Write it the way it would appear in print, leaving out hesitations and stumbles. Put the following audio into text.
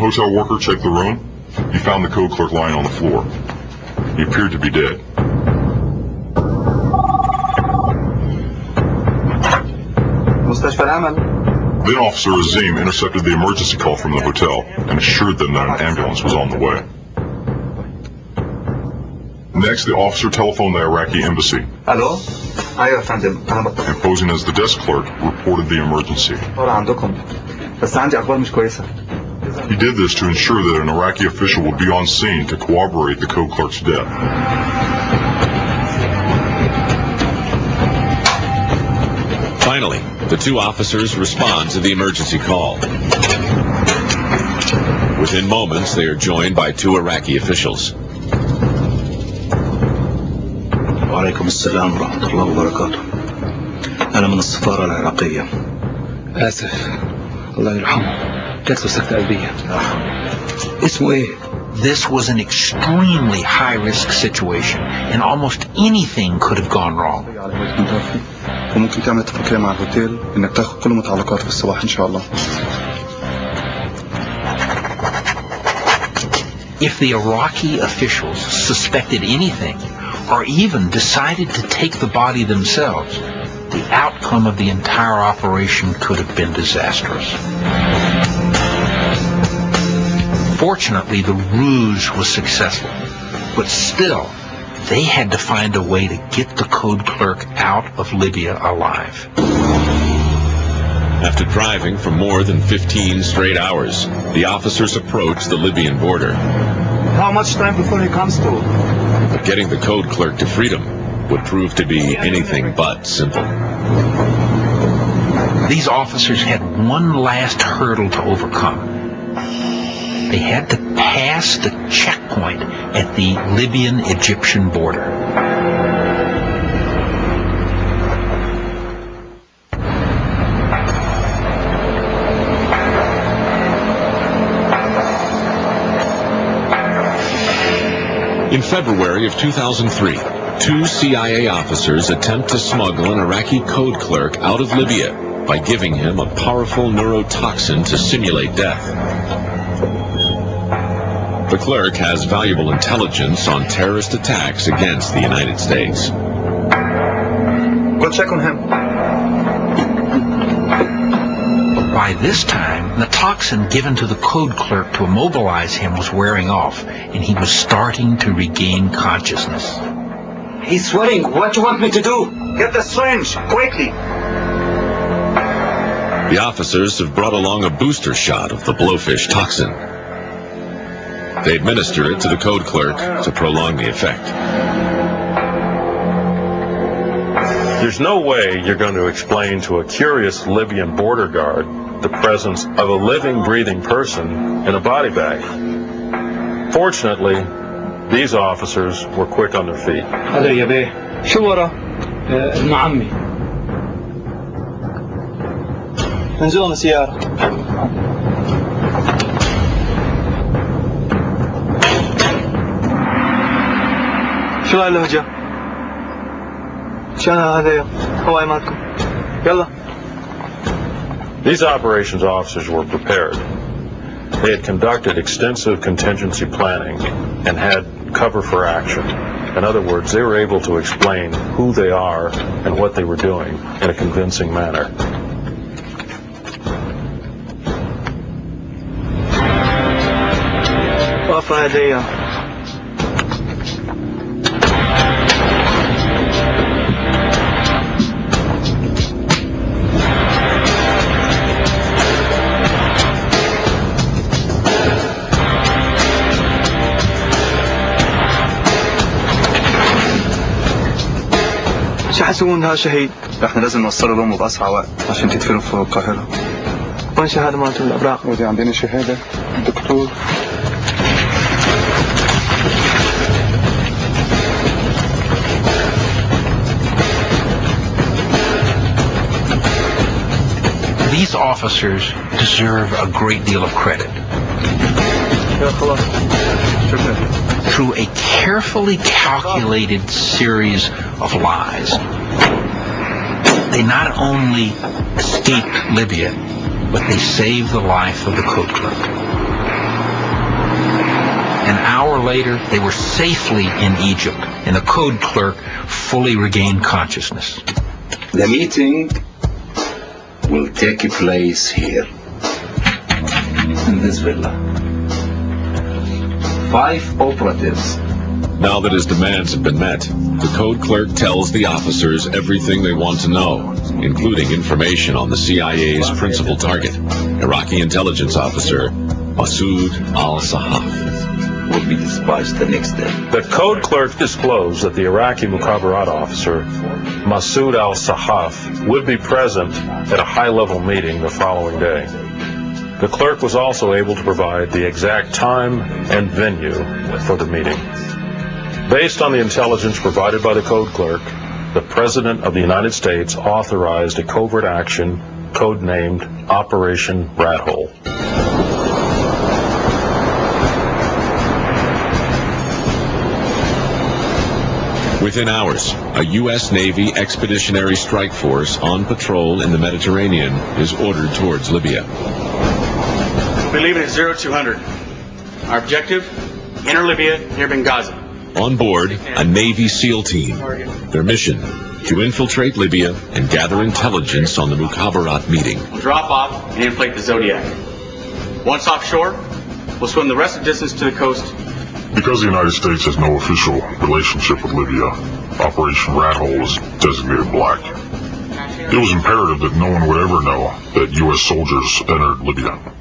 hotel worker checked the room, he found the code clerk lying on the floor. He appeared to be dead. Then Officer Azim intercepted the emergency call from the hotel and assured them that an ambulance was on the way. Next, the officer telephoned the Iraqi embassy. Hello? And posing as the desk clerk, reported the emergency. He did this to ensure that an Iraqi official would be on scene to corroborate the code clerk's death. Finally, the two officers respond to the emergency call. Within moments, they are joined by two Iraqi officials. وعليكم السلام ورحمة الله وبركاته. أنا من السفارة العراقية. آسف. الله يرحمه. جات له سكتة قلبية. اسمه إيه؟ This was an extremely high-risk situation, and almost anything could have gone wrong. وممكن تعمل اتفاقية مع الهوتيل إنك تاخد كل متعلقات في الصباح إن شاء الله. If the Iraqi officials suspected anything, or even decided to take the body themselves, the outcome of the entire operation could have been disastrous. Fortunately, the ruse was successful, but still, they had to find a way to get the code clerk out of Libya alive. After driving for more than 15 straight hours, the officers approached the Libyan border. How much time before he comes to? But getting the code clerk to freedom would prove to be anything but simple. These officers had one last hurdle to overcome. They had to pass the checkpoint at the Libyan-Egyptian border. In February of 2003, two CIA officers attempt to smuggle an Iraqi code clerk out of Libya by giving him a powerful neurotoxin to simulate death. The clerk has valuable intelligence on terrorist attacks against the United States. Go check on him. By this time, the toxin given to the code clerk to immobilize him was wearing off, and he was starting to regain consciousness. He's sweating. What do you want me to do? Get the syringe, quickly. The officers have brought along a booster shot of the blowfish toxin. They administer it to the code clerk to prolong the effect. There's no way you're going to explain to a curious Libyan border guard the presence of a living, breathing person in a body bag. Fortunately, these officers were quick on their feet. هذا يا بيه شو ورا؟ ابن عمي. انزلوا من السيارة. شو هاللهجة؟ شو هذا هو أيمانكم؟ يلا. These operations officers were prepared. They had conducted extensive contingency planning and had cover for action. In other words, they were able to explain who they are and what they were doing in a convincing manner. وقفة هدية. شو حسبون هذا شهيد؟ احنا لازم نوصله لأمه بأسرع وقت عشان تدفنه في القاهرة. وين شهادة مالته الأوراق؟ ودي عندنا شهادة دكتور. These officers deserve a great deal of credit. Through a carefully calculated series of lies, they not only escaped Libya, but they saved the life of the code clerk. An hour later, they were safely in Egypt, and the code clerk fully regained consciousness. The meeting will take place here, in this villa. 5 operatives. Now that his demands have been met, the code clerk tells the officers everything they want to know, including information on the CIA's principal target, Iraqi intelligence officer Masoud al-Sahaf. Will be dispatched the next day. The code clerk disclosed that the Iraqi Mukhabarat officer, Masoud al-Sahaf, would be present at a high-level meeting the following day. The clerk was also able to provide the exact time and venue for the meeting. Based on the intelligence provided by the code clerk, the President of the United States authorized a covert action codenamed Operation Rat Hole. Within hours, a U.S. Navy expeditionary strike force on patrol in the Mediterranean is ordered towards Libya. We leave it at 0200. Our objective, enter Libya near Benghazi. On board, a Navy SEAL team. Their mission, to infiltrate Libya and gather intelligence on the Mukhabarat meeting. We'll drop off and inflate the Zodiac. Once offshore, we'll swim the rest of the distance to the coast. Because the United States has no official relationship with Libya, Operation Rat Hole is designated black. It was imperative that no one would ever know that U.S. soldiers entered Libya.